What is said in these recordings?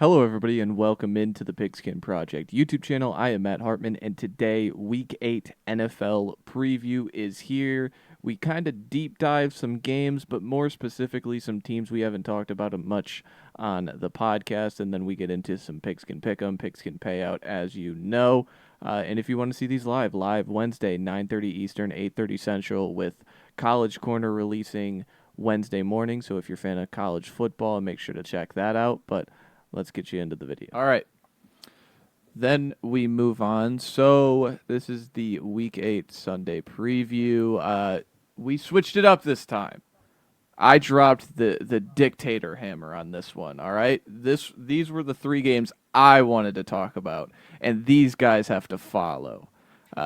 Hello, everybody, and welcome into the Pigskin Project YouTube channel. I am Matt Hartman, and today, Week 8 NFL preview is here. We kind of deep dive some games, but more specifically, some teams we haven't talked about much on the podcast, and then we get into some Pigskin Pick'em, Pigskin Payout, as you know. And if you want to see these live Wednesday, 9:30 Eastern, 8:30 Central, with College Corner releasing Wednesday morning. So if you're a fan of college football, make sure to check that out. But let's get you into the video. All right. Then we move on. So this is the Week 8 Sunday preview. We switched it up this time. I dropped the dictator hammer on this one, all right? These were the three games I wanted to talk about, and these guys have to follow,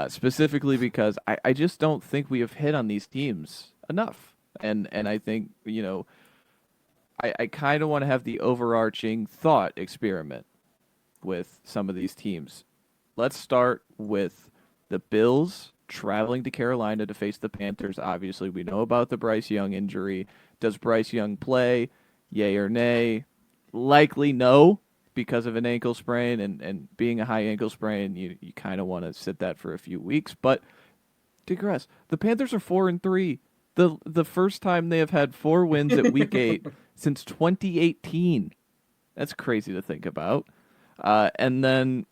specifically because I just don't think we have hit on these teams enough. And I think, I kind of want to have the overarching thought experiment with some of these teams. Let's start with the Bills traveling to Carolina to face the Panthers. Obviously, we know about the Bryce Young injury. Does Bryce Young play? Yay or nay? Likely no, because of an ankle sprain, and being a high ankle sprain, you kind of want to sit that for a few weeks. But digress. The Panthers are 4-3. The first time they have had 4 wins at Week 8 since 2018. That's crazy to think about. And then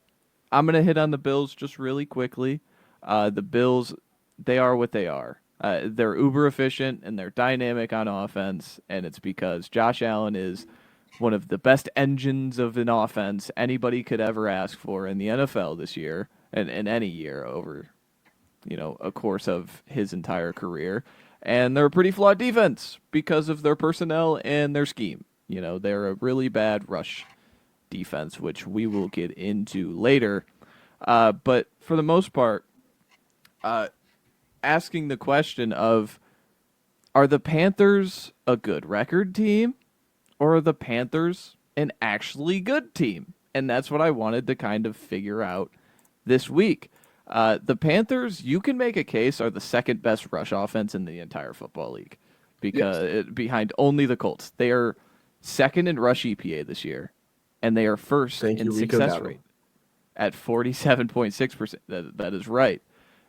I'm going to hit on the Bills just really quickly. The Bills, they are what they are. They're uber efficient and they're dynamic on offense, and it's because Josh Allen is one of the best engines of an offense anybody could ever ask for in the NFL this year, and any year over, a course of his entire career. And they're a pretty flawed defense because of their personnel and their scheme. They're a really bad rush defense, which we will get into later. But for the most part, asking the question of, are the Panthers a good record team, or are the Panthers an actually good team? And that's what I wanted to kind of figure out this week. The Panthers, you can make a case, are the second best rush offense in the entire football league, because behind only the Colts. They are second in rush EPA this year, and they are first in success rate at 47.6%. That is right.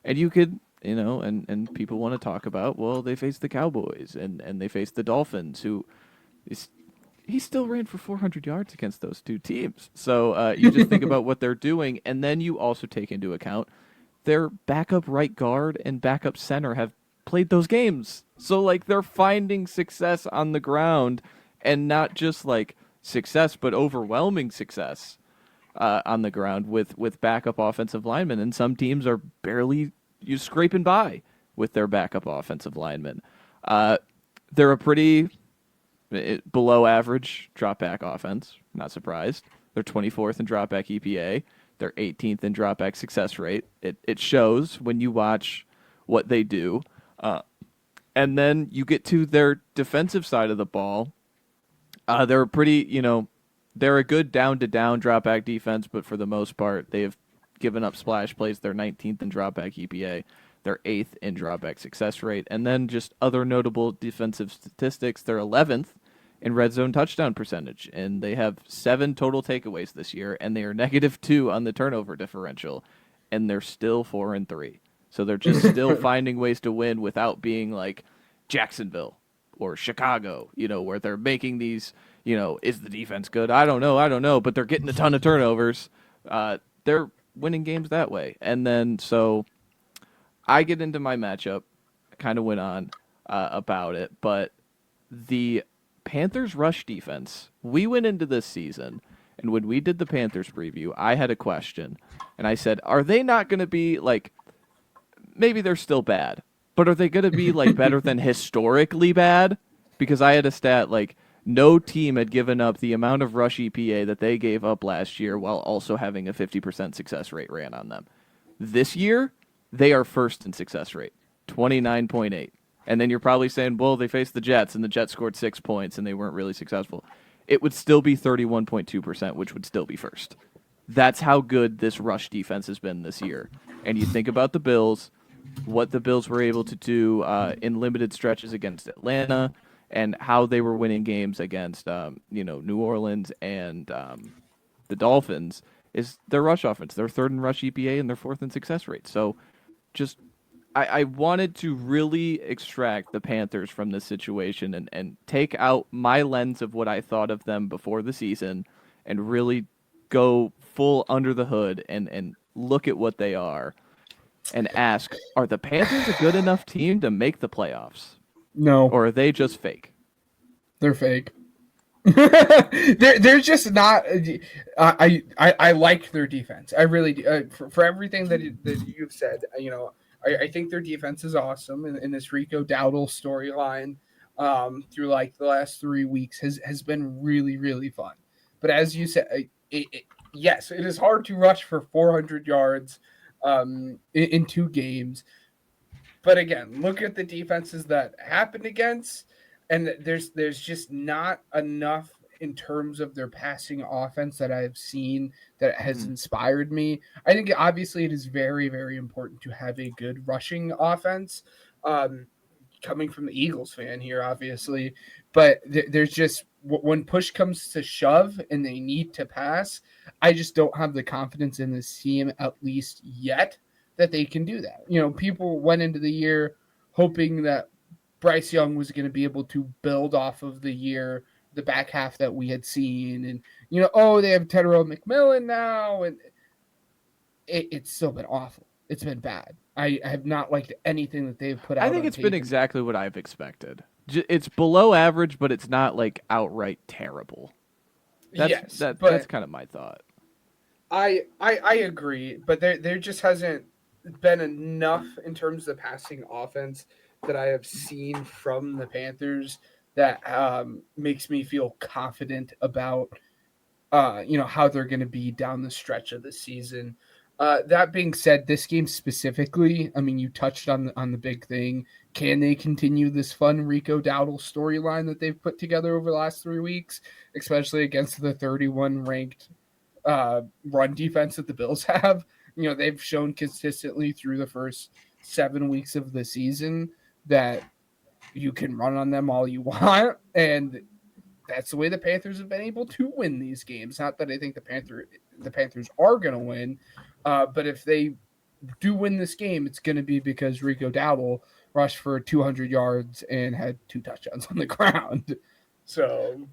And you could, and people want to talk about, well, they faced the Cowboys and they faced the Dolphins, who he still ran for 400 yards against those two teams. So you just think about what they're doing, and then you also take into account their backup right guard and backup center have played those games. So, they're finding success on the ground, and not just, success, but overwhelming success on the ground with backup offensive linemen. And some teams are barely scraping by with their backup offensive linemen. They're a pretty below average drop back offense. Not surprised. They're 24th in drop back EPA. They're 18th in drop back success rate. It shows when you watch what they do. And then you get to their defensive side of the ball. They're a pretty, they're a good down-to-down drop back defense, but for the most part, they have given up splash plays. They're 19th in drop back EPA. They're 8th in drop back success rate. And then just other notable defensive statistics, they're 11th in red zone touchdown percentage, and they have 7 total takeaways this year, and they are -2 on the turnover differential, and they're still 4-3. So they're just still finding ways to win without being like Jacksonville or Chicago, where they're making these, is the defense good? I don't know, but they're getting a ton of turnovers. They're winning games that way. And then so I get into my matchup. I kind of went on about it, but the Panthers rush defense, we went into this season, and when we did the Panthers preview, I had a question, and I said, are they not going to be maybe they're still bad, but are they going to be better than historically bad? Because I had a stat no team had given up the amount of rush EPA that they gave up last year while also having a 50% success rate ran on them. This year, they are first in success rate, 29.8. And then you're probably saying, well, they faced the Jets, and the Jets scored 6 points, and they weren't really successful. It would still be 31.2%, which would still be first. That's how good this rush defense has been this year. And you think about the Bills, what the Bills were able to do in limited stretches against Atlanta, and how they were winning games against, New Orleans and the Dolphins is their rush offense. They're third in rush EPA and they're fourth in success rate. So just I wanted to really extract the Panthers from this situation and take out my lens of what I thought of them before the season and really go full under the hood and look at what they are and ask, are the Panthers a good enough team to make the playoffs? No, Or are they just fake? they're fake. they're just not. I like their defense. I really do. For everything that you've said. I think their defense is awesome, and this Rico Dowdle storyline through like the last 3 weeks has been really really fun. But as you said, yes, it is hard to rush for 400 yards in 2 games. But again, look at the defenses that happened against, and there's just not enough in terms of their passing offense that I've seen that has inspired me. I think obviously it is very very important to have a good rushing offense. Coming from the Eagles fan here, obviously, but there's just when push comes to shove and they need to pass, I just don't have the confidence in this team at least yet that they can do that. People went into the year hoping that Bryce Young was going to be able to build off of the back half that we had seen. And, they have Tedero McMillan now. And it's still been awful. It's been bad. I have not liked anything that they've put out. I think it's been exactly what I've expected. It's below average, but it's not like outright terrible. That's kind of my thought. I agree, but there just hasn't been enough in terms of passing offense that I have seen from the Panthers that makes me feel confident about how they're going to be down the stretch of the season. That being said, this game specifically, I mean, you touched on the big thing. Can they continue this fun Rico Dowdle storyline that they've put together over the last 3 weeks, especially against the 31 ranked run defense that the Bills have? They've shown consistently through the first 7 weeks of the season that you can run on them all you want, and that's the way the Panthers have been able to win these games. Not that I think the Panthers are going to win, but if they do win this game, it's going to be because Rico Dowdle rushed for 200 yards and had 2 touchdowns on the ground. So,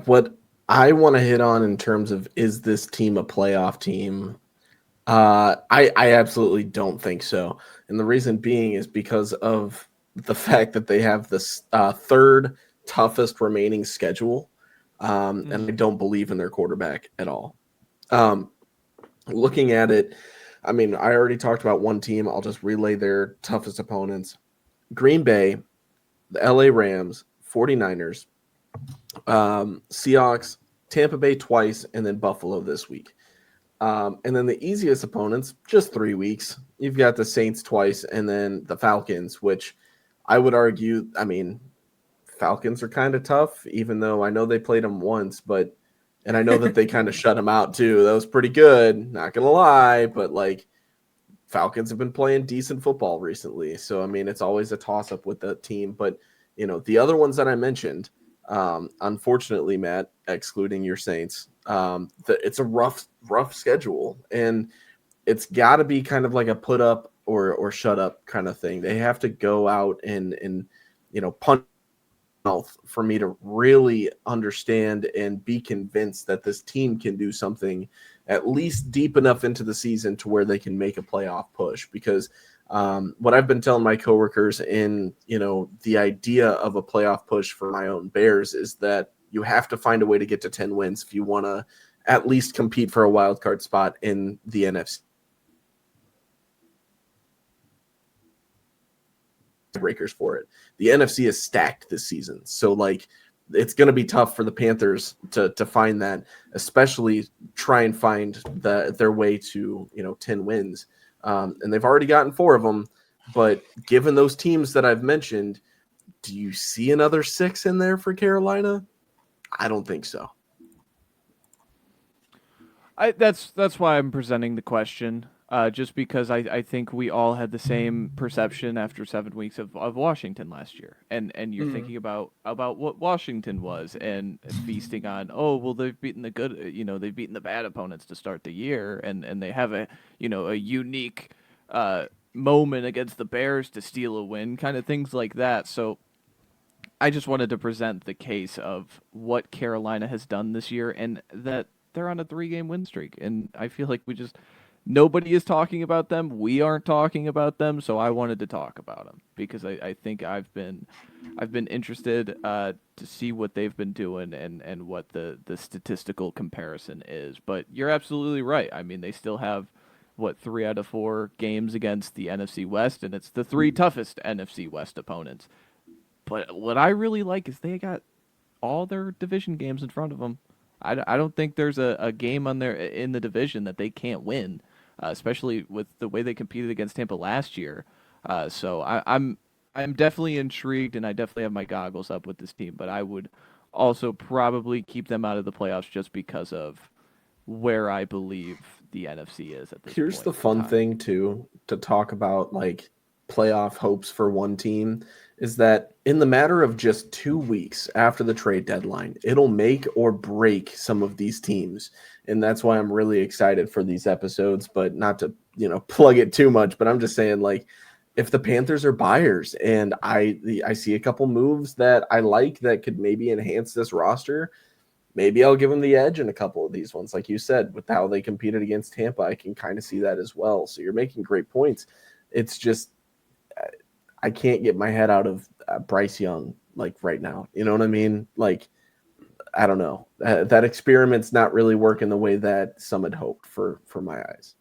what I want to hit on in terms of is this team a playoff team? I absolutely don't think so, and the reason being is because of the fact that they have this third toughest remaining schedule, and I don't believe in their quarterback at all. Looking at it, I mean, I already talked about one team. I'll just relay their toughest opponents. Green Bay, the LA Rams, 49ers, Seahawks, Tampa Bay twice, and then Buffalo this week. And then the easiest opponents, just 3 weeks. You've got the Saints twice, and then the Falcons, which I would argue, I mean, Falcons are kind of tough, even though I know they played them once, and I know that they kind of shut them out too. That was pretty good, not going to lie, but like Falcons have been playing decent football recently. So, I mean, it's always a toss-up with the team. But, the other ones that I mentioned, unfortunately, Matt, excluding your Saints, it's a rough schedule. And it's got to be kind of like a put up or shut up kind of thing. They have to go out and punch mouth for me to really understand and be convinced that this team can do something at least deep enough into the season to where they can make a playoff push. Because what I've been telling my coworkers in, the idea of a playoff push for my own Bears is that you have to find a way to get to 10 wins if you want to at least compete for a wild card spot in the NFC. Breakers for it. The NFC is stacked this season, so like it's going to be tough for the Panthers to find that, especially try and find their way to 10 wins. And they've already gotten 4 of them, but given those teams that I've mentioned, do you see another 6 in there for Carolina? I don't think so. That's why I'm presenting the question. just because I think we all had the same perception after 7 weeks of Washington last year, and you're Mhm. thinking about what Washington was and feasting on, oh well, they've beaten the good, they've beaten the bad opponents to start the year, and they have a unique moment against the Bears to steal a win, kind of things like that. So I just wanted to present the case of what Carolina has done this year and that they're on a 3-game win streak. And I feel like nobody is talking about them. We aren't talking about them. So I wanted to talk about them because I think I've been interested to see what they've been doing and what the statistical comparison is. But you're absolutely right. I mean, they still have, what, 3 out of 4 games against the NFC West, and it's the 3 toughest NFC West opponents. But what I really like is they got all their division games in front of them. I don't think there's a game on there in the division that they can't win, especially with the way they competed against Tampa last year. So I'm definitely intrigued, and I definitely have my goggles up with this team. But I would also probably keep them out of the playoffs just because of where I believe the NFC is at this Here's point the in fun time. thing too to talk about, like playoff hopes for one team, is that in the matter of just 2 weeks after the trade deadline, it'll make or break some of these teams. And that's why I'm really excited for these episodes, but not to, plug it too much, but I'm just saying, like, if the Panthers are buyers and I see a couple moves that I like that could maybe enhance this roster, maybe I'll give them the edge in a couple of these ones. Like you said, with how they competed against Tampa, I can kind of see that as well. So you're making great points. It's just I can't get my head out of Bryce Young like right now. You know what I mean? Like, I don't know. That experiment's not really working the way that some had hoped for my eyes.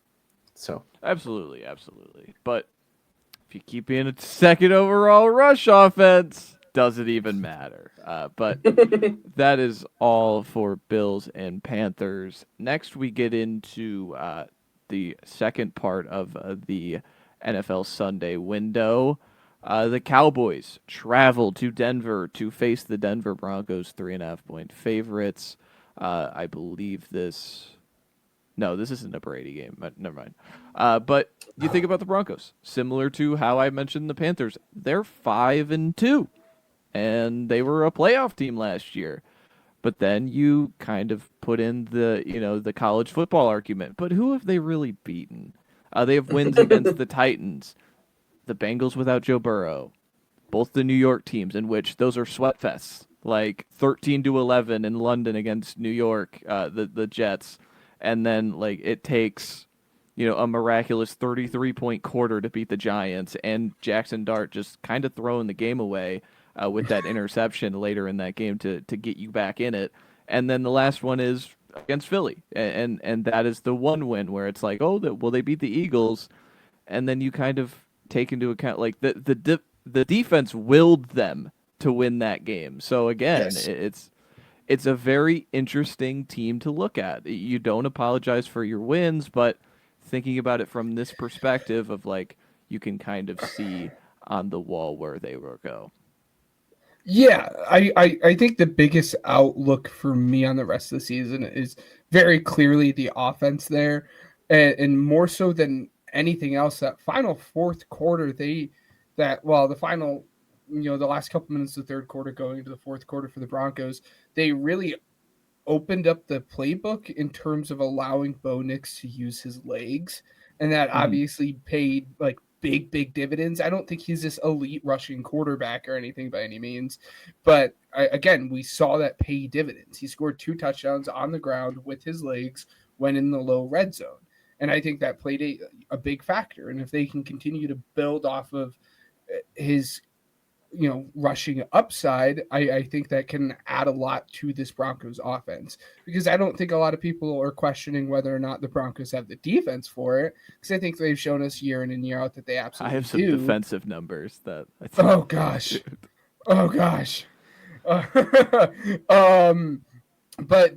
So Absolutely, absolutely. But if you keep being a second overall rush offense, does it even matter? But that is all for Bills and Panthers. Next, we get into the second part of the NFL Sunday window. The Cowboys travel to Denver to face the Denver Broncos, 3.5-point favorites. I believe this. No, this isn't a Brady game. But never mind. But you think about the Broncos, similar to how I mentioned the Panthers. They're 5-2, and they were a playoff team last year. But then you kind of put in the college football argument. But who have they really beaten? They have wins against the Titans, the Bengals without Joe Burrow, both the New York teams, in which those are sweat fests, like 13-11 in London against New York, the Jets, and then like it takes a miraculous 33-point quarter to beat the Giants, and Jackson Dart just kind of throwing the game away with that interception later in that game to get you back in it. And then the last one is against Philly, and that is the one win where it's like, oh, well, they beat the Eagles, and then you kind of take into account like the defense willed them to win that game. So again, Yes. it's a very interesting team to look at. You don't apologize for your wins, but thinking about it from this perspective of like you can kind of see on the wall where they will go. Yeah, I think the biggest outlook for me on the rest of the season is very clearly the offense there, and more so than anything else, that final fourth quarter, the final, the last couple minutes of the third quarter going into the fourth quarter for the Broncos, they really opened up the playbook in terms of allowing Bo Nix to use his legs, and that Mhm. obviously paid like big dividends. I don't think he's this elite rushing quarterback or anything by any means, but again, we saw that pay dividends. He scored 2 touchdowns on the ground with his legs when in the low red zone, and I think that played a big factor. And if they can continue to build off of his rushing upside, I think that can add a lot to this Broncos offense, because I don't think a lot of people are questioning whether or not the Broncos have the defense for it, because I think they've shown us year in and year out that they I have absolutely some do. defensive numbers that I think. Oh gosh. Oh gosh. Uh, um but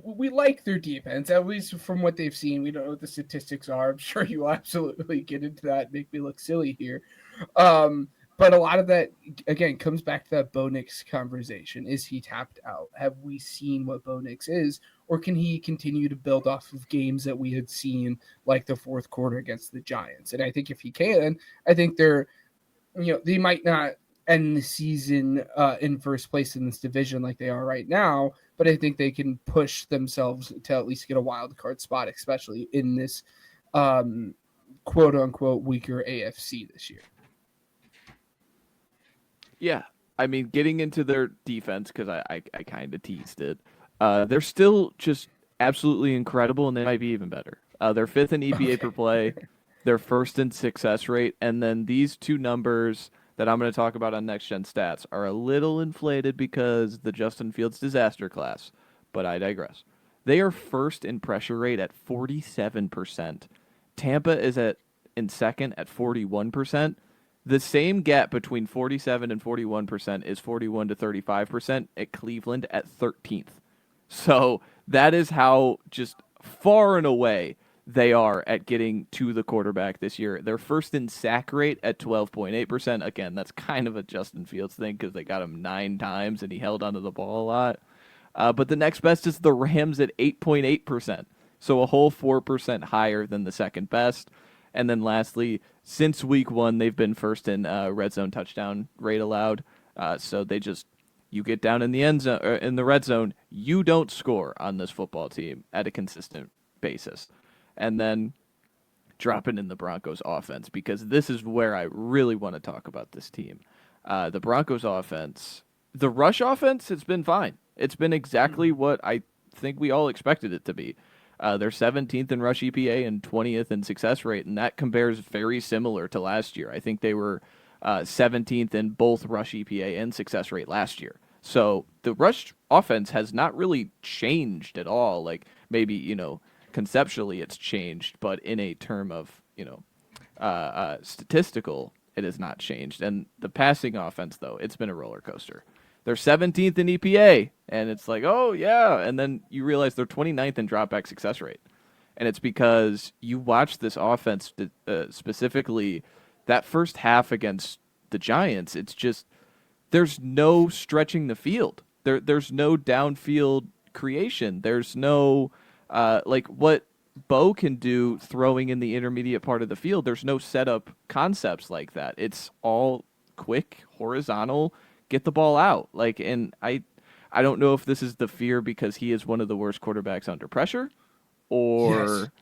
we like their defense, at least from what they've seen. We don't know what the statistics are. I'm sure you absolutely get into that, make me look silly here. Um But a lot of that, again, comes back to that Bo Nix conversation. Is he tapped out? Have we seen what Bo Nix is? Or can he continue to build off of games that we had seen, like the fourth quarter against the Giants? And I think if he can, I think they might not end the season in first place in this division like they are right now, but I think they can push themselves to at least get a wild card spot, especially in this quote unquote weaker AFC this year. Yeah. I mean, getting into their defense, because I kind of teased it, they're still just absolutely incredible, and they might be even better. They're fifth in EPA per play. They're first in success rate. And then these two numbers that I'm going to talk about on Next Gen Stats are a little inflated because the Justin Fields disaster class, but I digress. They are first in pressure rate at 47%. Tampa is in second at 41%. The same gap between 47 and 41% is 41 to 35% at Cleveland at 13th. So that is how just far and away they are at getting to the quarterback this year. They're first in sack rate at 12.8%. Again, that's kind of a Justin Fields thing because they got him 9 times and he held onto the ball a lot. But the next best is the Rams at 8.8%. So a whole 4% higher than the second best. And then lastly, since week 1, they've been first in red zone touchdown rate allowed. So you get down in the end zone, in the red zone, you don't score on this football team at a consistent basis. And then dropping in the Broncos offense, because this is where I really want to talk about this team. The Broncos offense, the rush offense, it's been fine. It's been exactly what I think we all expected it to be. They're 17th in rush EPA and 20th in success rate, and that compares very similar to last year. I think they were 17th in both rush EPA and success rate last year. So the rush offense has not really changed at all. Like maybe, conceptually it's changed, but in a term of, statistical, it has not changed. And the passing offense, though, it's been a roller coaster. They're 17th in EPA, and it's like, oh, yeah. And then you realize they're 29th in dropback success rate. And it's because you watch this offense, specifically that first half against the Giants, it's just there's no stretching the field. There's no downfield creation. There's no, like what Bo can do throwing in the intermediate part of the field. There's no setup concepts like that. It's all quick, horizontal, get the ball out. And I don't know if this is the fear because he is one of the worst quarterbacks under pressure, or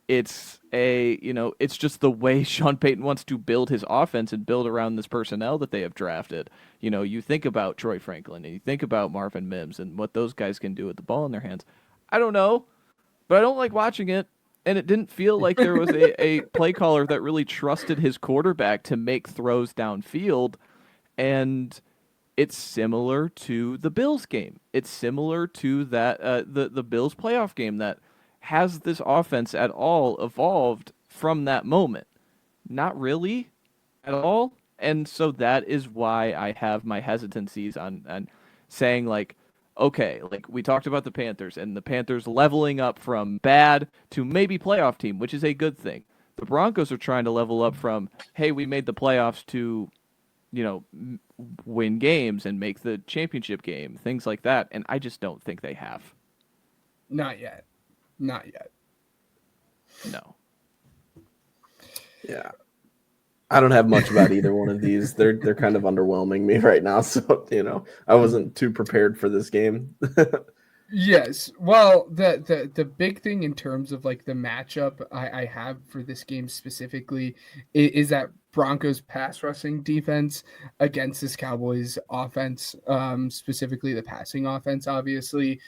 it's it's just the way Sean Payton wants to build his offense and build around this personnel that they have drafted. You think about Troy Franklin and you think about Marvin Mims and what those guys can do with the ball in their hands. I don't know, but I don't like watching it. And it didn't feel like there was a play caller that really trusted his quarterback to make throws downfield. And it's similar to the Bills game. It's similar to that the Bills playoff game. That has this offense at all evolved from that moment? Not really at all. And so that is why I have my hesitancies on saying, like, okay, like we talked about the Panthers and the Panthers leveling up from bad to maybe playoff team, which is a good thing. The Broncos are trying to level up from, hey, we made the playoffs to, win games and make the championship game, things like that. And I just don't think they have. Not yet. Not yet. No. Yeah. I don't have much about either one of these. They're kind of underwhelming me right now. So, I wasn't too prepared for this game. Yes. Well, the big thing in terms of like the matchup I have for this game specifically is that Broncos pass rushing defense against this Cowboys offense, specifically the passing offense, obviously.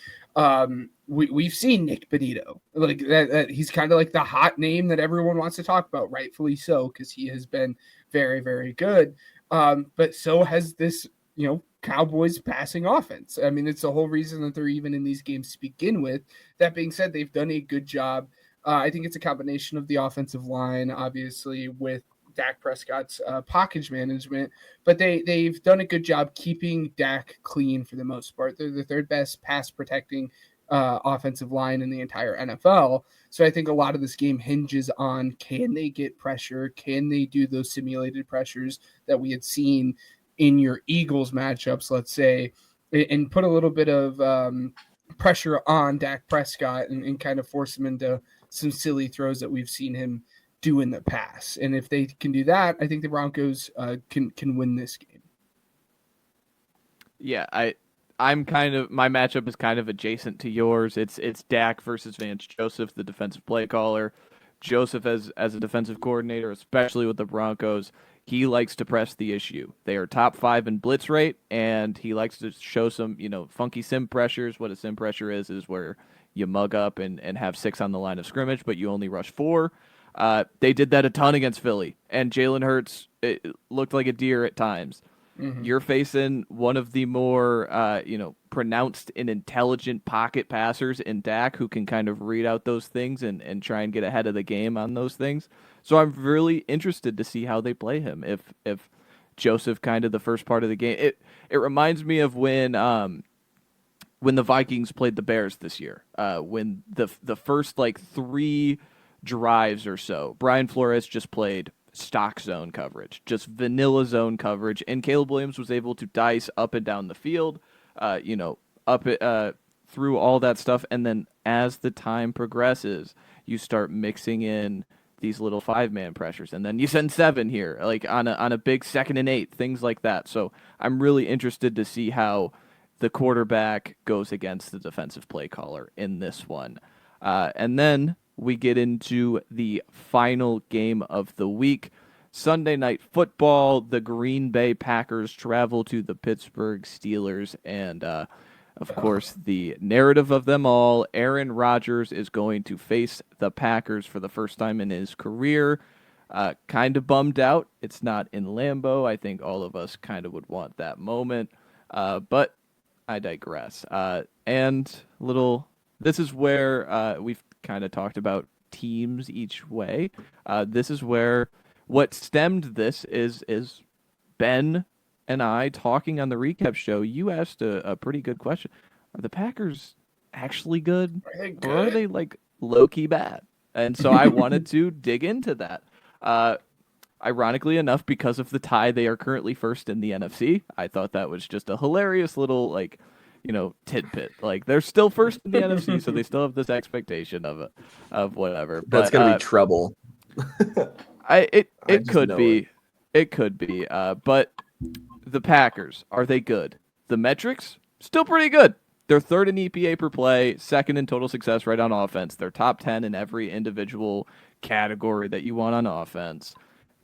We've seen Nick Benito. Like that he's kind of like the hot name that everyone wants to talk about, rightfully so, because he has been very, very good. But so has this, Cowboys passing offense. I mean, it's the whole reason that they're even in these games to begin with. That being said, they've done a good job. I think it's a combination of the offensive line, obviously, with Dak Prescott's package management, but they've done a good job keeping Dak clean for the most part. They're the third best pass protecting offensive line in the entire NFL. So I think a lot of this game hinges on, can they get pressure? Can they do those simulated pressures that we had seen in your Eagles matchups, let's say, and put a little bit of pressure on Dak Prescott and kind of force him into some silly throws that we've seen him do in the past. And if they can do that, I think the Broncos can win this game. Yeah, I'm kind of, my matchup is kind of adjacent to yours. It's Dak versus Vance Joseph, the defensive play caller. Joseph as a defensive coordinator, especially with the Broncos, he likes to press the issue. They are top 5 in blitz rate, and he likes to show some, funky sim pressures. What a sim pressure is where you mug up and have 6 on the line of scrimmage, but you only rush 4. They did that a ton against Philly, and Jalen Hurts, it looked like a deer at times. Mm-hmm. You're facing one of the more, pronounced and intelligent pocket passers in Dak, who can kind of read out those things and try and get ahead of the game on those things. So I'm really interested to see how they play him. If Joseph kind of the first part of the game, it reminds me of when the Vikings played the Bears this year. When the first 3 drives or so, Brian Flores just played stock zone coverage, just vanilla zone coverage, and Caleb Williams was able to dice up and down the field, through all that stuff. And then as the time progresses, you start mixing in these little 5-man pressures, and then you send 7 here, like on a big 2nd and 8, things like that. So I'm really interested to see how the quarterback goes against the defensive play caller in this one. And then we get into the final game of the week. Sunday Night Football, the Green Bay Packers travel to the Pittsburgh Steelers, and of course, the narrative of them all, Aaron Rodgers is going to face the Packers for the first time in his career. Kind of bummed out it's not in Lambeau. I think all of us kind of would want that moment, but I digress. This is where we've kind of talked about teams each way. This is where what stemmed this is Ben and I talking on the recap show. You asked a pretty good question. Are the Packers actually good? Or are they low-key bad? And so I wanted to dig into that. Ironically enough, because of the tie, they are currently first in the NFC. I thought that was just a hilarious little tidbit. They're still first in the NFC, so they still have this expectation of whatever. That's gonna be trouble. It could be. It could be. But the Packers, are they good? The metrics, still pretty good. They're 3rd in EPA per play, 2nd in total success rate on offense. They're top 10 in every individual category that you want on offense.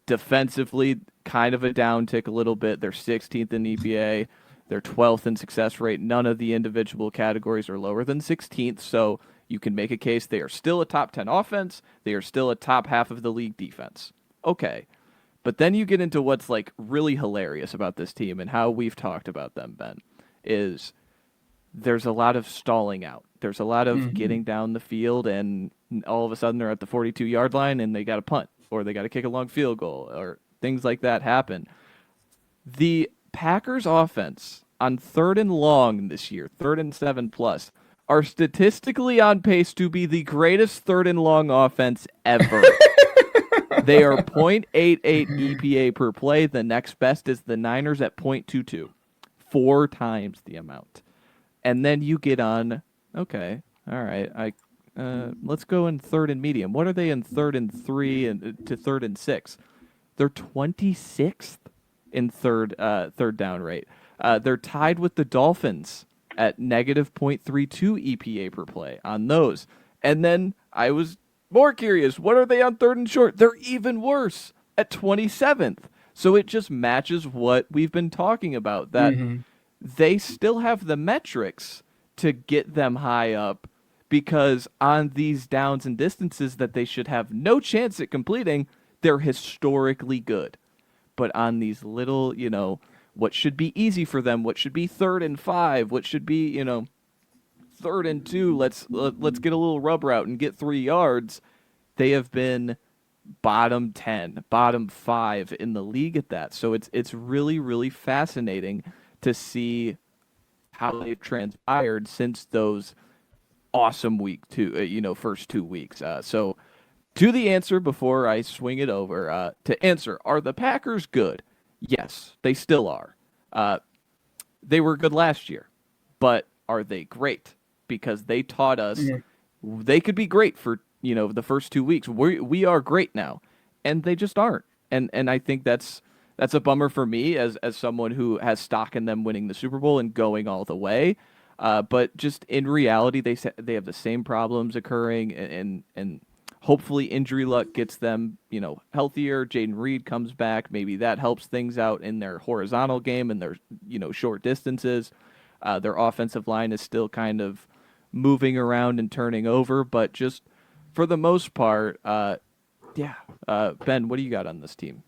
Defensively, kind of a downtick a little bit. They're 16th in EPA. They're 12th in success rate. None of the individual categories are lower than 16th, so you can make a case they are still a top 10 offense. They are still a top half of the league defense. Okay. But then you get into what's really hilarious about this team and how we've talked about them, Ben, is there's a lot of stalling out. There's a lot of getting down the field, and all of a sudden they're at the 42-yard line and they got to punt, or they got to kick a long field goal, or things like that happen. The Packers offense on 3rd and long this year, 3rd and 7+, are statistically on pace to be the greatest 3rd and long offense ever. They are 0.88 EPA per play. The next best is the Niners at 0.22. 4 times the amount. And then you get on, okay, all right, let's go in 3rd and medium. What are they in 3rd and 3 and to 3rd and 6? They're 26th in third down rate. They're tied with the Dolphins at negative 0.32 EPA per play on those. And then I was more curious, what are they on 3rd and short? They're even worse at 27th. So it just matches what we've been talking about, that they still have the metrics to get them high up, because on these downs and distances that they should have no chance at completing, they're historically good. But on these little, what should be easy for them, what should be 3rd and 5, what should be, 3rd and 2, let's get a little rubber out and get 3 yards. They have been bottom 10, bottom 5 in the league at that. So it's really, really fascinating to see how they've transpired since those awesome week too. First 2 weeks. So to the answer before I swing it over, to answer, are the Packers good? Yes, they still are. They were good last year, but are they great? Because they taught us they could be great for the first 2 weeks. We are great now, and they just aren't. And I think that's a bummer for me as someone who has stock in them winning the Super Bowl and going all the way. But just in reality, they have the same problems occurring, and hopefully injury luck gets them healthier. Jaden Reed comes back, maybe that helps things out in their horizontal game and their short distances. Their offensive line is still kind of moving around and turning over, but just for the most part, yeah. Ben, what do you got on this team?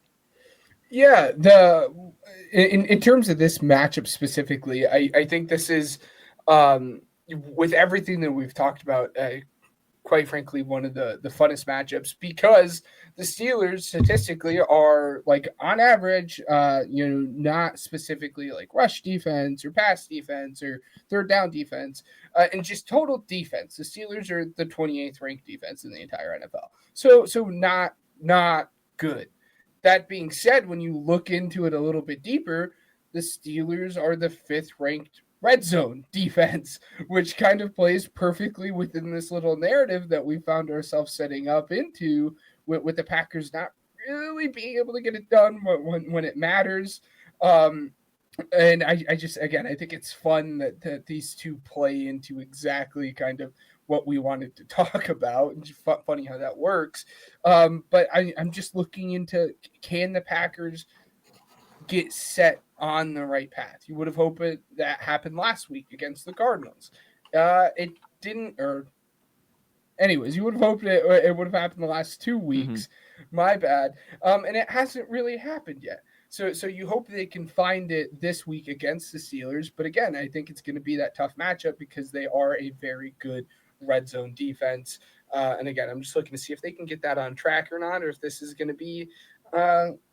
Yeah, in terms of this matchup specifically, I think this is with everything that we've talked about, quite frankly, one of the funnest matchups because the Steelers statistically are like on average, not specifically like rush defense or pass defense or third down defense, and just total defense. The Steelers are the 28th ranked defense in the entire NFL. So not good. That being said, when you look into it a little bit deeper, the Steelers are the 5th ranked red zone defense, which kind of plays perfectly within this little narrative that we found ourselves setting up into with the Packers not really being able to get it done when it matters. And I just, again, I think it's fun that these two play into exactly kind of what we wanted to talk about. And just funny how that works. But I'm just looking into, can the Packers get set on the right path? You would have hoped that happened last week against the Cardinals. It didn't, or anyways, you would have hoped it would have happened the last 2 weeks. My bad. And it hasn't really happened yet. So you hope they can find it this week against the Steelers. But again, I think it's going to be that tough matchup because they are a very good red zone defense. And again, I'm just looking to see if they can get that on track or not, or if this is going to be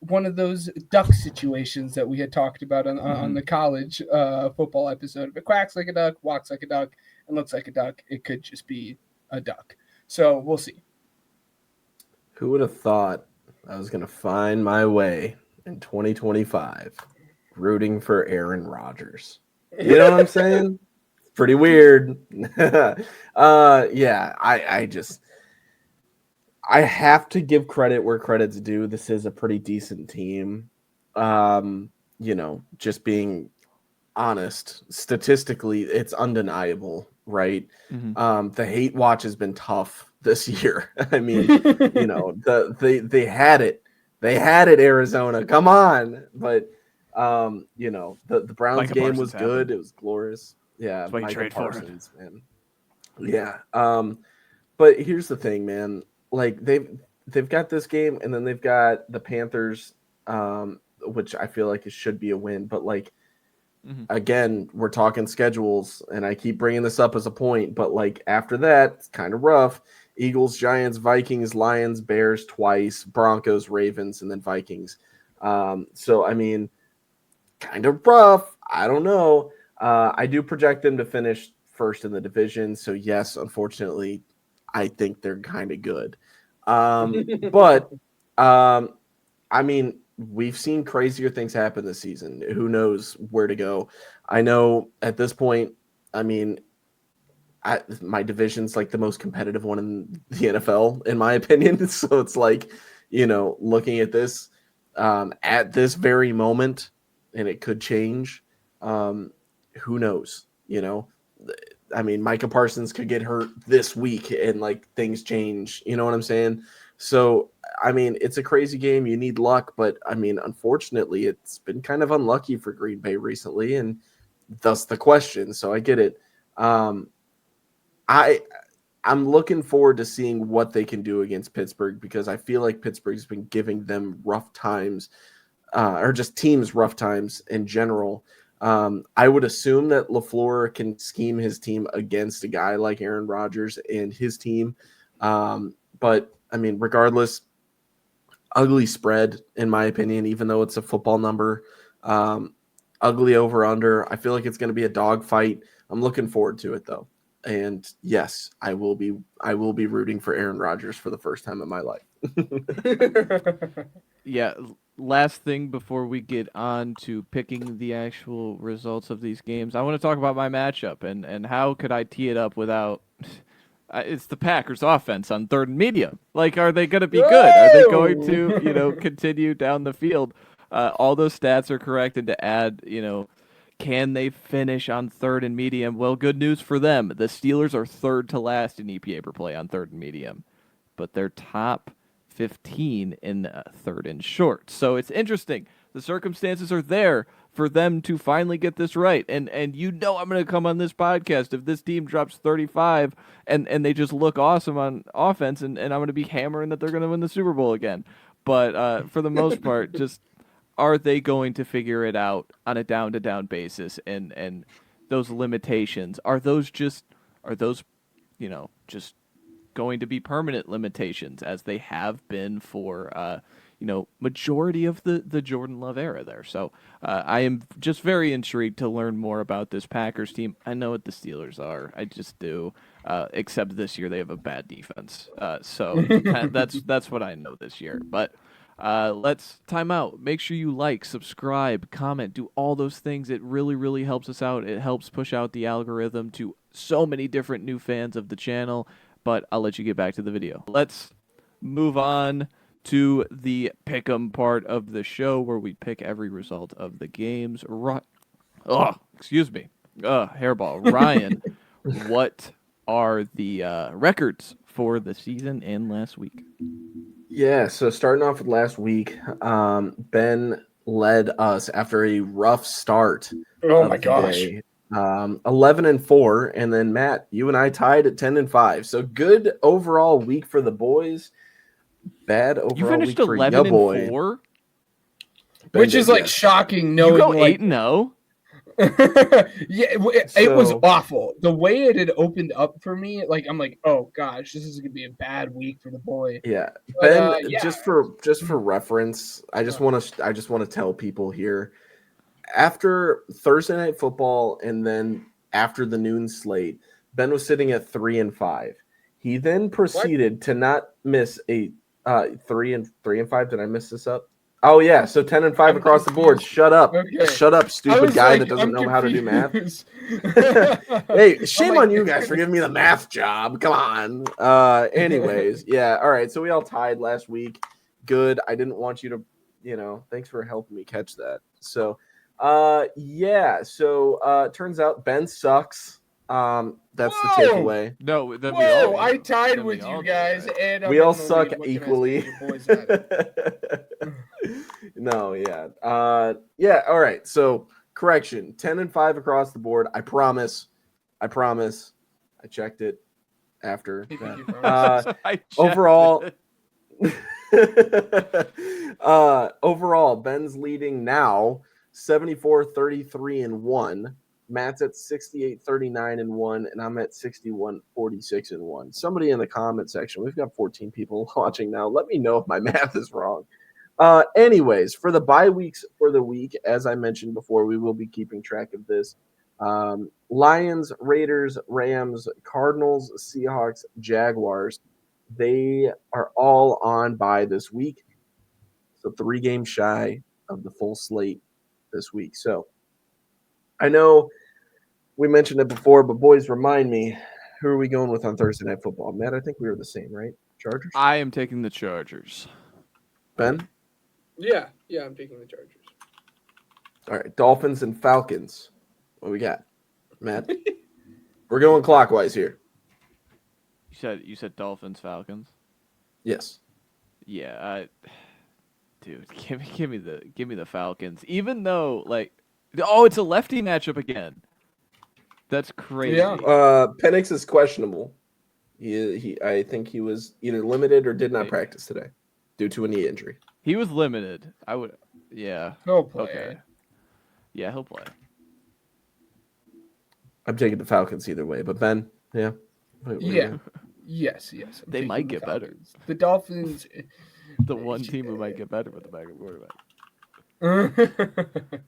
one of those duck situations that we had talked about on the college football episode. If it quacks like a duck, walks like a duck, and looks like a duck, it could just be a duck. So we'll see. Who would have thought I was going to find my way in 2025 rooting for Aaron Rodgers? You know what I'm saying? It's pretty weird. Yeah, I have to give credit where credit's due. This is a pretty decent team. Just being honest, statistically, it's undeniable, right? The hate watch has been tough this year. I mean, they had it. They had it, Arizona. Come on. But the Browns Micah game Parsons was happened. good. It was glorious. Yeah, That's why you Micah trade for Parsons, man. Yeah. But here's the thing, man. Like they've got this game, and then they've got the Panthers, which I feel like it should be a win. But like again, we're talking schedules, and I keep bringing this up as a point. But like after that, it's kind of rough. Eagles, Giants, Vikings, Lions, Bears twice, Broncos, Ravens, and then Vikings. So I mean, kind of rough. I don't know. I do project them to finish first in the division. So yes, unfortunately, I think they're kind of good. But I mean, we've seen crazier things happen this season. Who knows where to go? I know at this point, I mean, my division's like the most competitive one in the NFL, in my opinion. So it's like, looking at this at this very moment, and it could change. Who knows? I mean, Micah Parsons could get hurt this week and like things change. You know what I'm saying? So, I mean, it's a crazy game. You need luck, but I mean, unfortunately, it's been kind of unlucky for Green Bay recently, and thus the question. So I get it. I'm looking forward to seeing what they can do against Pittsburgh because I feel like Pittsburgh's been giving them rough times, or just teams rough times in general. I would assume that LaFleur can scheme his team against a guy like Aaron Rodgers and his team. But I mean, regardless, ugly spread in my opinion, even though it's a football number. Ugly over under. I feel like it's going to be a dogfight. I'm looking forward to it though. And yes, I will be rooting for Aaron Rodgers for the first time in my life. Yeah, last thing before we get on to picking the actual results of these games, I want to talk about my matchup and how could I tee it up without. It's the Packers offense on third and medium. Like, are they going to be good? Are they going to, continue down the field? All those stats are correct, and to add, can they finish on third and medium? Well, good news for them. The Steelers are third to last in EPA per play on third and medium, but they're top 15 in third and short. So it's interesting. The circumstances are there for them to finally get this right. And I'm going to come on this podcast if this team drops 35 and they just look awesome on offense, and I'm going to be hammering that they're going to win the Super Bowl again. But for the most part, just are they going to figure it out on a down-to-down basis? And those limitations, are those just going to be permanent limitations as they have been for majority of the Jordan Love era there. So I am just very intrigued to learn more about this Packers team. I know what the Steelers are. I just do. Except this year they have a bad defense. So that's what I know this year. But let's time out. Make sure you like, subscribe, comment, do all those things. It really, really helps us out. It helps push out the algorithm to so many different new fans of the channel. But I'll let you get back to the video. Let's move on to the pick'em part of the show where we pick every result of the games. Excuse me. Hairball. Ryan, what are the records for the season and last week? Yeah, so starting off with last week, Ben led us after a rough start. Oh my gosh. 11-4, and then Matt, you and I tied at 10-5. So good overall week for the boys. Bad overall you finished week for your boy. 11-4, which is like shocking. Knowing you go like 8-0. Yeah, it was awful. The way it had opened up for me, like I'm like, oh gosh, this is gonna be a bad week for the boy. Yeah, But, Ben. Just for reference, I just want to tell people here. After Thursday Night Football and then after the noon slate, Ben was sitting at 3-5. He then proceeded to not miss a 3-5. Did I miss this up? Oh yeah, so 10-5 across the board. Shut up, Shut up, stupid guy that doesn't know how to do math. Hey, shame on you guys for giving me the math job. Come on. Anyways, yeah. All right. So we all tied last week. Good. I didn't want you to, thanks for helping me catch that. So. Yeah. So turns out Ben sucks. That's the takeaway. No, I tied with you guys, and we all suck equally. No, yeah. Yeah. All right. So correction: 10-5 across the board. I promise. I checked it after. Overall. Overall, Ben's leading now. 74-33-1. Matt's at 68-39-1, and I'm at 61-46-1. Somebody in the comment section, we've got 14 people watching now. Let me know if my math is wrong. Anyways, for the bye weeks for the week, as I mentioned before, we will be keeping track of this. Lions, Raiders, Rams, Cardinals, Seahawks, Jaguars. They are all on bye this week. So 3 games shy of the full slate this week. So I know we mentioned it before, but boys, remind me, who are we going with on Thursday Night Football? Matt, I think we were the same, right? Chargers? I am taking the Chargers. Ben? Yeah, I'm taking the Chargers. All right, Dolphins and Falcons. What we got? Matt? We're going clockwise here. You said Dolphins, Falcons? Yes. Yeah, dude, give me the Falcons. Even though it's a lefty matchup again. That's crazy. Yeah. Penix is questionable. I think he was either limited or did not practice today due to a knee injury. He was limited. Yeah. He'll play. Okay. Yeah, he'll play. I'm taking the Falcons either way, but Ben, yeah. Yes. They might get better. The Dolphins. The one team who might get better with the backup quarterback.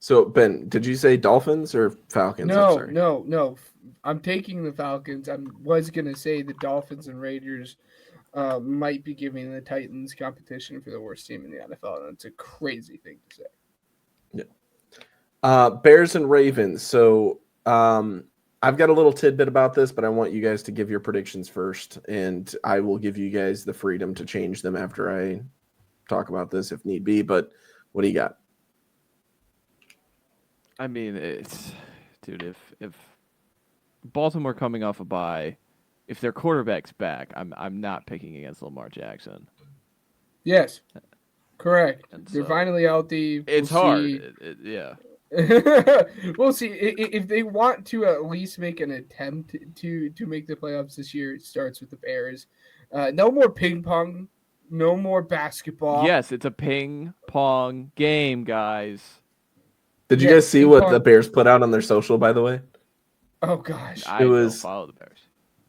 So Ben, did you say Dolphins or Falcons? I'm sorry. No. I'm taking the Falcons. I was gonna say the Dolphins and Raiders might be giving the Titans competition for the worst team in the NFL, and that's a crazy thing to say. Bears and Ravens. So I've got a little tidbit about this, but I want you guys to give your predictions first, and I will give you guys the freedom to change them after I talk about this if need be. But what do you got? I mean, dude, if Baltimore coming off a bye, if their quarterback's back, I'm not picking against Lamar Jackson. Yes, correct. And They're so, finally healthy. It's We'll hard. see. Yeah. We'll see if they want to at least make an attempt to make the playoffs this year. It starts with the Bears. No more ping pong. No more basketball. Yes, it's a ping pong game, guys. Did you Yes, guys see ping what pong. the Bears put out on their social, by the way? Oh gosh. I It don't was- follow the Bears.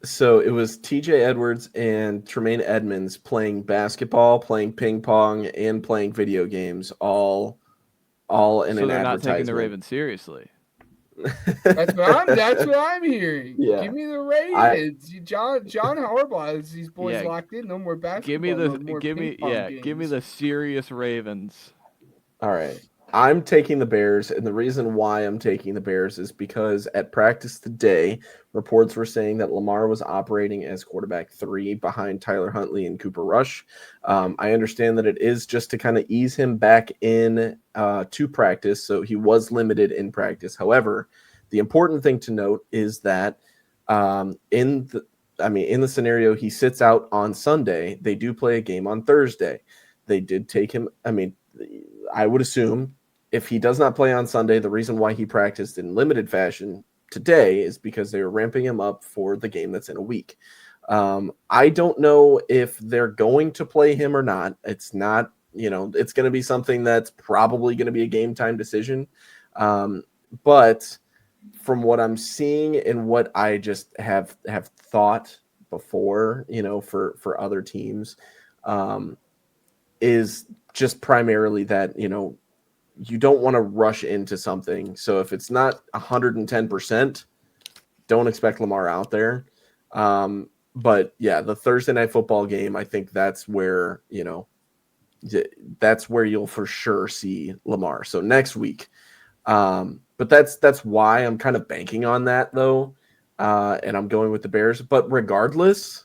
So it was TJ Edwards and Tremaine Edmonds playing basketball, playing ping pong, and playing video games all in So an they're not advertisement. taking the Ravens seriously. That's what I'm hearing. Yeah. Give me the Ravens. John Harbaugh has these boys Yeah. locked in. No more basketball. Give me no more give me ping pong give me games. the serious Ravens. All right. I'm taking the Bears, and the reason why I'm taking the Bears is because at practice today, reports were saying that Lamar was operating as quarterback 3 behind Tyler Huntley and Cooper Rush. I understand that it is just to kind of ease him back in to practice, so he was limited in practice. However, the important thing to note is that in the scenario he sits out on Sunday, they do play a game on Thursday. They did take him. I would assume if he does not play on Sunday, the reason why he practiced in limited fashion today is because they were ramping him up for the game that's in a week. I don't know if they're going to play him or not. It's not, it's going to be something that's probably going to be a game time decision. But from what I'm seeing and what I just have thought before, for other teams, is just primarily that, you don't want to rush into something. So if it's not 110%, don't expect Lamar out there. But yeah, the Thursday night football game, I think that's where, that's where you'll for sure see Lamar. So next week. But that's why I'm kind of banking on that though. And I'm going with the Bears, but regardless,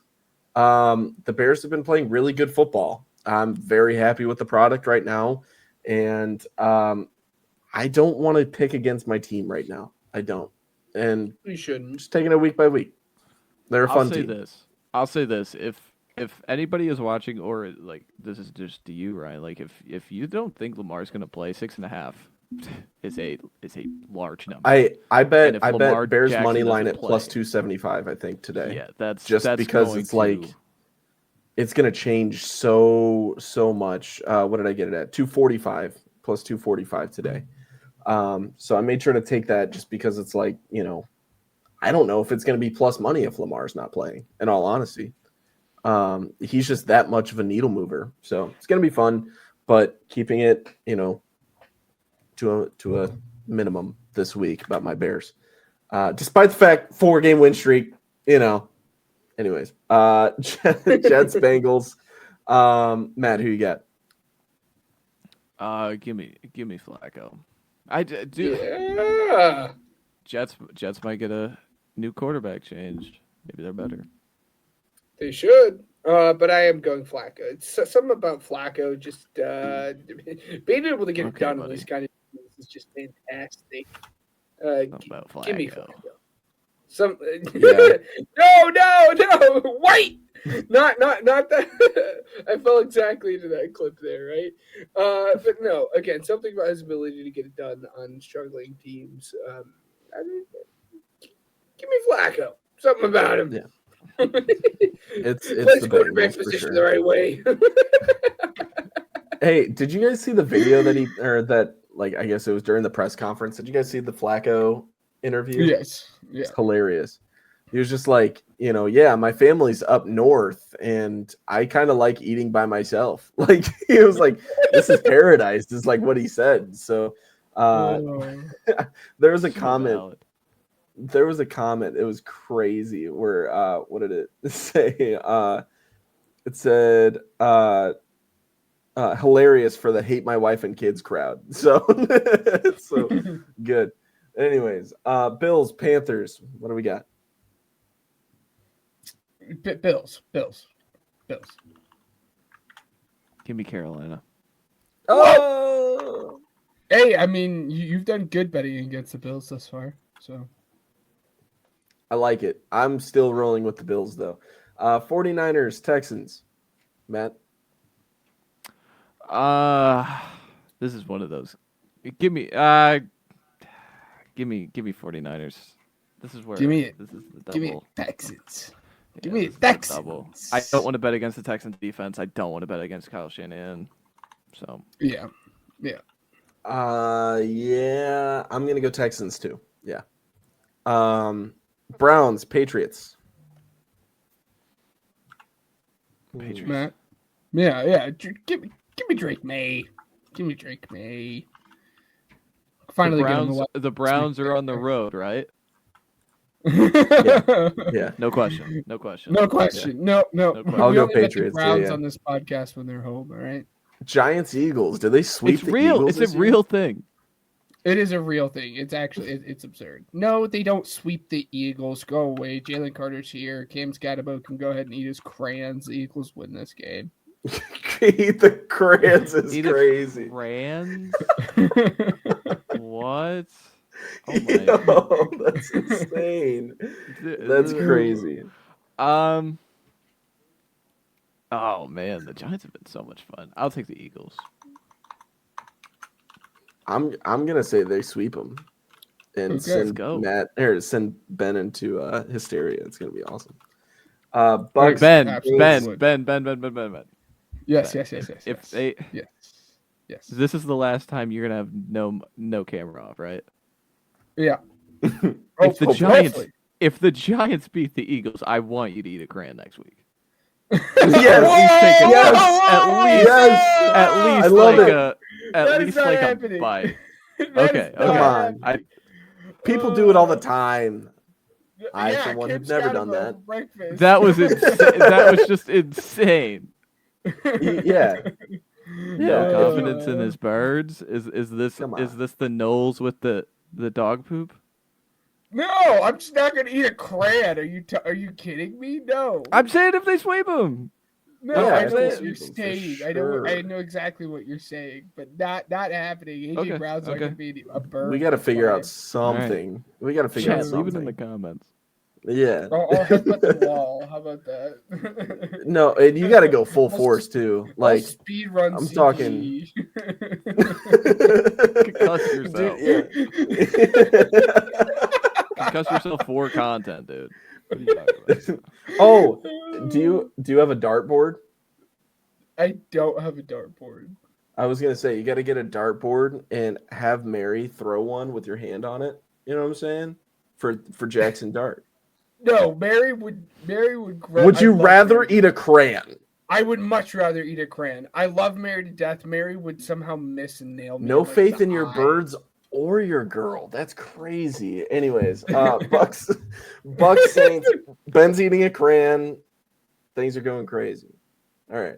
the Bears have been playing really good football. I'm very happy with the product right now. And I don't want to pick against my team right now. I don't. And You shouldn't. just taking it week by week. They're a fun team. I'll say this. If anybody is watching, or like this is just to you, Ryan, like if you don't think Lamar's gonna play, 6.5 is a large number. I bet Lamar Bears Jackson money line doesn't at plus play. 275, I think, today. Yeah, that's because going it's like it's going to change so much. What did I get it at? 245 plus 245 today. So I made sure to take that just because it's like, I don't know if it's going to be plus money if Lamar's not playing, in all honesty. He's just that much of a needle mover. So it's going to be fun, but keeping it, to a minimum this week about my Bears. Despite the fact 4-game win streak, Anyways, Jets, Bengals. Matt, who you got? Give me Flacco. I do. Yeah. Jets might get a new quarterback changed. Maybe they're better. They should. But I am going Flacco. It's something about Flacco. Just being able to get it Okay, done in buddy. these kind of things is just fantastic. Something about Flacco. Give me Flacco. Some Yeah. no, wait, not that. I fell exactly into that clip there, right? But no, again, something about his ability to get it done on struggling teams. Give me Flacco. Something about him. Yeah. It's Plays the quarterback Bengals for position sure. the right way. Hey, did you guys see the video I guess it was during the press conference? Did you guys see the Flacco interview? Yes. Yeah. It's hilarious. He was just like, my family's up north and I kind of like eating by myself. Like he was like, this is paradise, is like what he said. So Uh, Oh. there was a So comment. valid. There was a comment. It was crazy. Where what did it say? It said hilarious for the hate my wife and kids crowd. So it's so good. Anyways, Bills, Panthers. What do we got? Bills. Give me Carolina. Oh, Hey, I mean, you've done good betting against the Bills thus far. So I like it. I'm still rolling with the Bills though. 49ers, Texans. Matt. This is one of those. Give me 49ers. This is where Give me it. this is the give me double. Texans. Yeah, Give me this is the Texans. double. I don't want to bet against the Texans defense. I don't want to bet against Kyle Shanahan. So Yeah. Yeah, I'm gonna go Texans too. Yeah. Browns, Patriots. Patriots. Matt. Yeah. Give me Drake May. Give me Drake May. Finally The Browns are on the road, right? Yeah. No question. No question. No question. No. question. I'll We go only bet the Patriots, Browns yeah. on this podcast when they're home, all right? Giants, Eagles. Did they sweep It's the real. Eagles It's a this year? real thing. It is a real thing. It's actually it's absurd. No, they don't sweep the Eagles. Go away. Jalen Carter's here. Cam Scatterbo can go ahead and eat his crayons. The Eagles win this game. Eat the crayons is Eat a crazy. Crayons? What? Oh Yo, that's insane. That's crazy. Oh man, the Giants have been so much fun. I'll take the Eagles. I'm gonna say they sweep them and Okay. Let's send go. send Ben into hysteria. It's gonna be awesome. Right, Bucks. Ben. Absolutely would. Ben. Yes. If they, Yes. this is the last time you're gonna have no camera off, right? Yeah. If the Hopefully. Giants beat the Eagles, I want you to eat a crayon next week. Yes. At least I love like it. a That is not a happening. bite. That Okay, is not Come on. happening. People do it all the time. I, Yeah, for one, Cam have never done Scatterbo that. for breakfast. That was that was just insane. Yeah. No Yeah, confidence in his birds. Is this Come is on. this the Knowles with the dog poop? No, I'm just not gonna eat a crayon. Are you kidding me? No. I'm saying if they sweep him. No, Yeah, I if know they what you're sweep 'em, for saying. sure. I know exactly what you're saying, but not happening. AJ Okay, Brown's not okay. gonna be a bird. We got to figure out fly. something. We got to figure out Chat, leave something. it in the comments. Yeah. I'll headbutt the wall. How about that? No, and you got to go full force too. Like speed run. I'm CTE. talking. Concuss yourself. Dude, Concuss yourself for content, dude. What are you talking about? Oh, do you have a dartboard? I don't have a dartboard. I was gonna say you got to get a dartboard and have Mary throw one with your hand on it. You know what I'm saying? For Jackson Dart. No, Mary would. Would you rather eat a crayon? I would much rather eat a crayon. I love Mary to death. Mary would somehow miss and nail me. No like, faith the in your eye. birds or your girl. That's crazy. Anyways, Bucks Saints. Ben's eating a crayon. Things are going crazy. All right,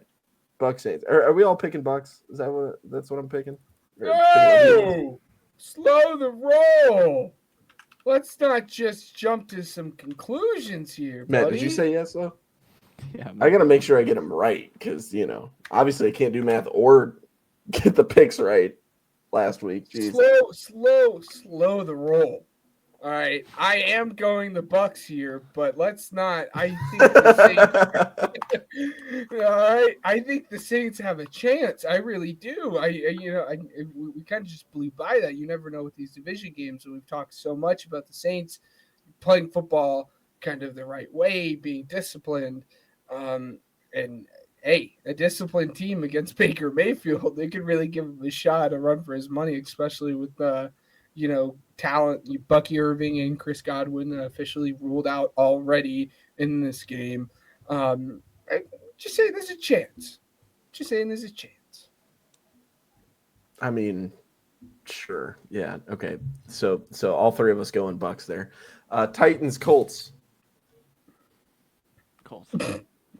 Bucks Saints. Are we all picking Bucks? Is that that's what I'm picking? Or No! Slow the roll. Let's not just jump to some conclusions here, buddy. Matt, did you say yes though? Yeah, I gotta make sure I get them right because obviously I can't do math or get the picks right last week. Jeez. Slow the roll. All right, I am going the Bucks here, but let's not. I think the Saints. All right, I think the Saints have a chance. I really do. We kind of just blew by that. You never know with these division games, and we've talked so much about the Saints playing football kind of the right way, being disciplined, and hey, a disciplined team against Baker Mayfield, they could really give him a shot, a run for his money, especially with talent. Bucky Irving and Chris Godwin officially ruled out already in this game. Just saying there's a chance. I mean, Sure. Yeah. Okay. So all three of us go in Bucks there. Titans, Colts. Colts.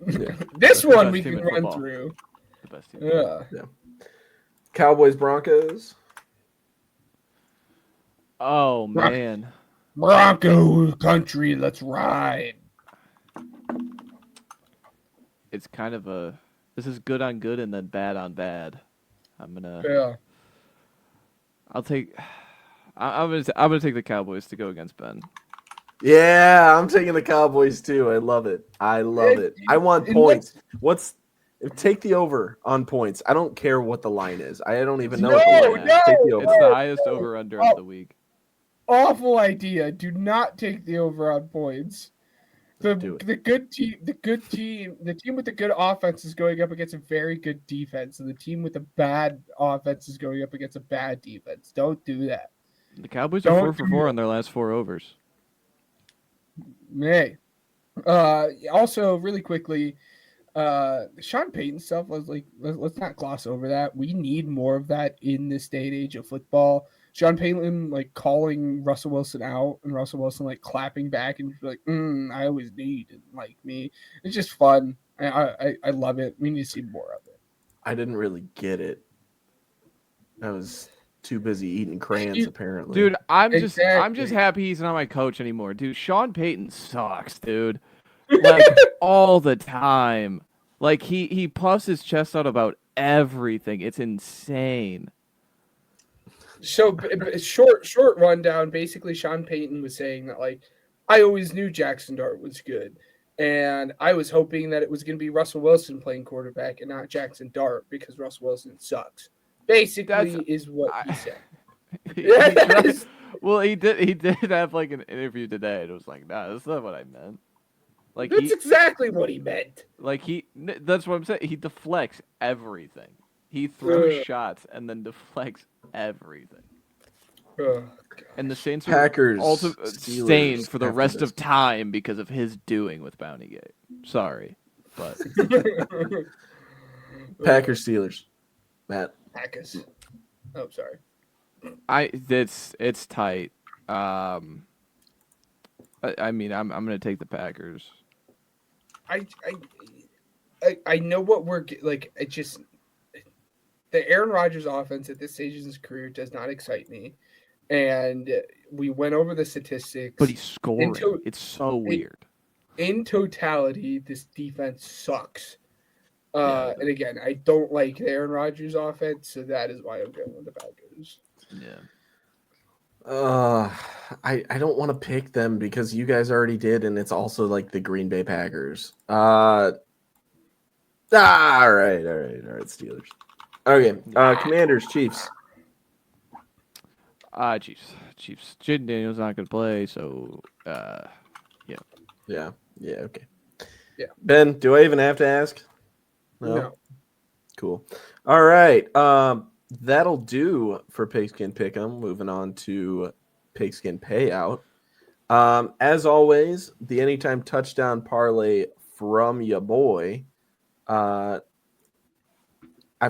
Yeah. This The one best we team can in run football. through. The best team. Yeah. Yeah. Cowboys, Broncos. Oh man. Bronco country, let's ride. It's kind of a. This is good on good and then bad on bad. Yeah. I'll take. I'm gonna take the Cowboys to go against Ben. Yeah, I'm taking the Cowboys too. I love it. I love it. I want points. Take the over on points? I don't care what the line is. I don't even know what the line is. Take the over. It's the highest over under of the week. Awful idea. Do not take the over on points. The team with the good offense is going up against a very good defense, and the team with the bad offense is going up against a bad defense. Don't do that. The Cowboys are 4 for 4 on their last 4 overs. Hey. Also, really quickly, Sean Payton stuff was like, let's not gloss over that. We need more of that in this day and age of football. Sean Payton like calling Russell Wilson out and Russell Wilson like clapping back and like, I always need and like me. It's just fun. I love it. We need to see more of it. I didn't really get it. I was too busy eating crayons, apparently. Dude, I'm just happy he's not my coach anymore. Dude, Sean Payton sucks, dude. Like all the time. Like he puffs his chest out about everything. It's insane. So short rundown. Basically, Sean Payton was saying that like I always knew Jackson Dart was good, and I was hoping that it was going to be Russell Wilson playing quarterback and not Jackson Dart because Russell Wilson sucks. Basically, is what he said. He did have like an interview today, and it was like, nah, that's not what I meant. Like that's exactly what he meant. Like that's what I'm saying. He deflects everything. He throws shots and then deflects everything. And the Saints are also stained for the rest of time because of his doing with Bountygate. Sorry, but Packers, Steelers, Matt. Packers. Oh, sorry. It's tight. I mean, I'm gonna take the Packers. I know what we're like. It just the Aaron Rodgers offense at this stage in his career does not excite me, and we went over the statistics. But he's scoring. It's so weird. In totality, this defense sucks. And again, I don't like the Aaron Rodgers offense, so that is why I'm going with the Packers. Yeah. I don't want to pick them because you guys already did, and it's also like the Green Bay Packers. All right, Steelers. Okay, Commanders, Chiefs. Chiefs. Jaden Daniels not gonna play, so Yeah, okay. Yeah. Ben, do I even have to ask? No. Cool. All right. That'll do for Pigskin Pick'em. Moving on to Pigskin Payout. As always, the anytime touchdown parlay from ya boy. I've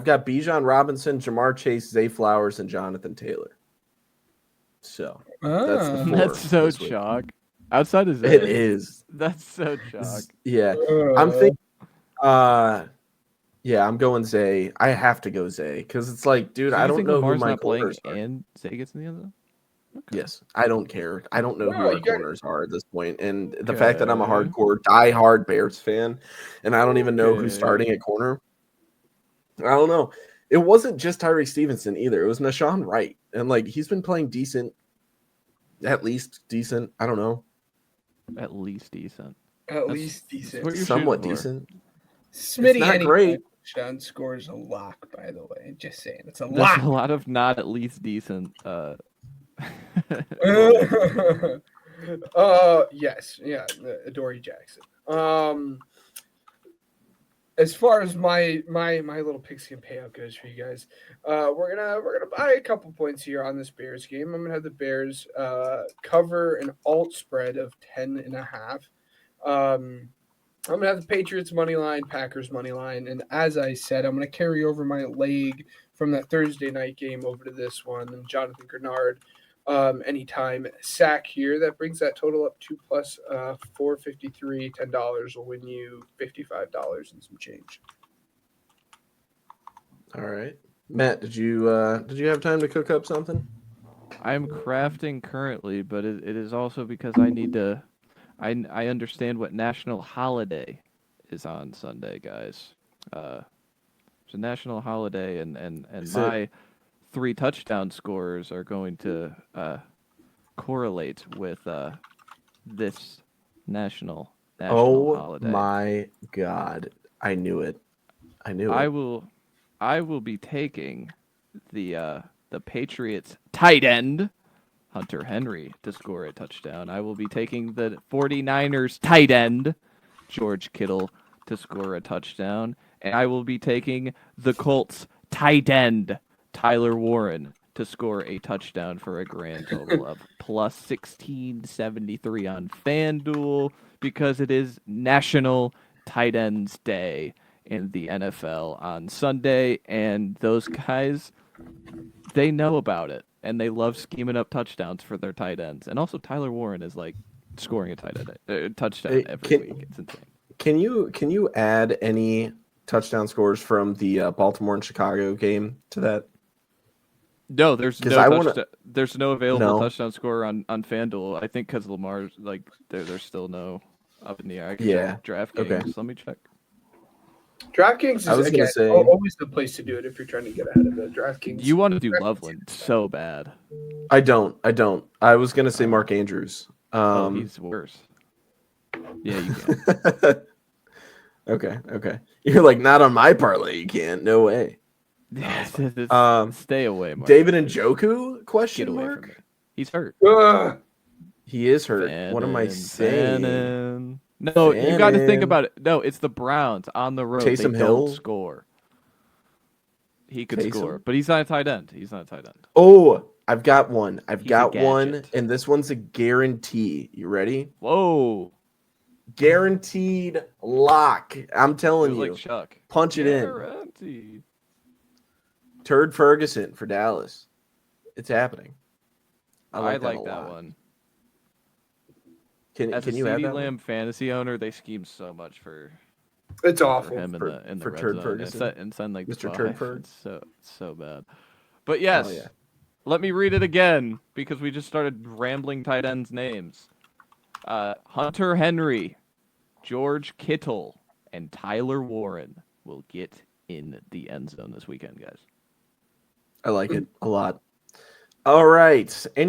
got Bijan Robinson, Jamar Chase, Zay Flowers, and Jonathan Taylor. So that's so chalk. Outside of Zay, it is. That's so chalk. Yeah, I'm thinking. Yeah, I'm going Zay. I have to go Zay because it's like, dude, I don't know Lamar's who my not playing corners are. and Zay gets in the end zone. Okay. Yes, I don't care. I don't know who our corners are at this point. And the fact that I'm a hardcore, die-hard Bears fan, and I don't even know who's starting at corner. I don't know. It wasn't just Tyree Stevenson either. It was Nashawn Wright. And, like, he's been playing decent. At least decent. I don't know. At least decent. Somewhat decent. Smitty, it's not great. Sean scores a lock, by the way. Just saying. It's a There's lock. a lot of not at least decent. Yes. Yeah. Adoree Jackson. As far as my little pigskin payout goes for you guys, we're gonna buy a couple points here on this Bears game. I'm gonna have the Bears cover an alt spread of 10.5. I'm gonna have the Patriots money line, Packers money line, and as I said, I'm gonna carry over my leg from that Thursday night game over to this one. And Jonathan Grenard, anytime sack here. That brings that total up to plus 453. $10 will win you $55 and some change. All right, Matt, did you have time to cook up something? I'm crafting currently, but it is also because I need to. I understand what national holiday is on Sunday, guys. It's a national holiday, and Is my it? 3 touchdown scorers are going to correlate with this national Oh holiday. my God, I knew it. I knew I it. will be taking the Patriots tight end Hunter Henry to score a touchdown. I will be taking the 49ers tight end George Kittle to score a touchdown, and I will be taking the Colts tight end Tyler Warren to score a touchdown for a grand total of plus 1673 on FanDuel because it is National Tight Ends Day in the NFL on Sunday, and those guys, they know about it, and they love scheming up touchdowns for their tight ends. And also, Tyler Warren is like scoring a touchdown Hey, every week. It's insane. Can you add any touchdown scores from the Baltimore and Chicago game to that? No, there's 'Cause no I wanna- touchdown. There's no available No. touchdown scorer on FanDuel. I think because Lamar's like there's still no up in the air. I can Yeah. check DraftKings. Okay. Let me check. DraftKings I is was gonna again say- always the place to do it if you're trying to get ahead of it. DraftKings. You want to do Loveland so bad. I don't. I was gonna say Mark Andrews. Oh, he's worse. Yeah, you can. Okay. You're like, not on my parlay. You can't. No way. Stay away, Mark. David Njoku? Get Question away mark. from me. He's hurt. Ugh. He is hurt. What am I saying? Fannin. No, you got to think Fannin. about it. No, it's the Browns on the road. Taysom they Hill? don't score. He could Taysom? score, but he's not a tight end. Oh, I've got one. I've He's a got one, gadget. and this one's a guarantee. You ready? Whoa. Guaranteed lock. I'm telling Feels you. like Chuck. Punch it in. Guaranteed. Turd Ferguson for Dallas. It's happening. I I like like that, a that lot. one. Can As a you add CeeDee that Lamb one? fantasy owner, they scheme so much for It's for awful. him in For- the for red Turd zone. Ferguson? And send like Mr. 5. Turd Ferg? It's so bad. But yes, Oh, yeah. let me read it again because we just started rambling tight ends names. Hunter Henry, George Kittle, and Tyler Warren will get in the end zone this weekend, guys. I like it a lot. All right. Any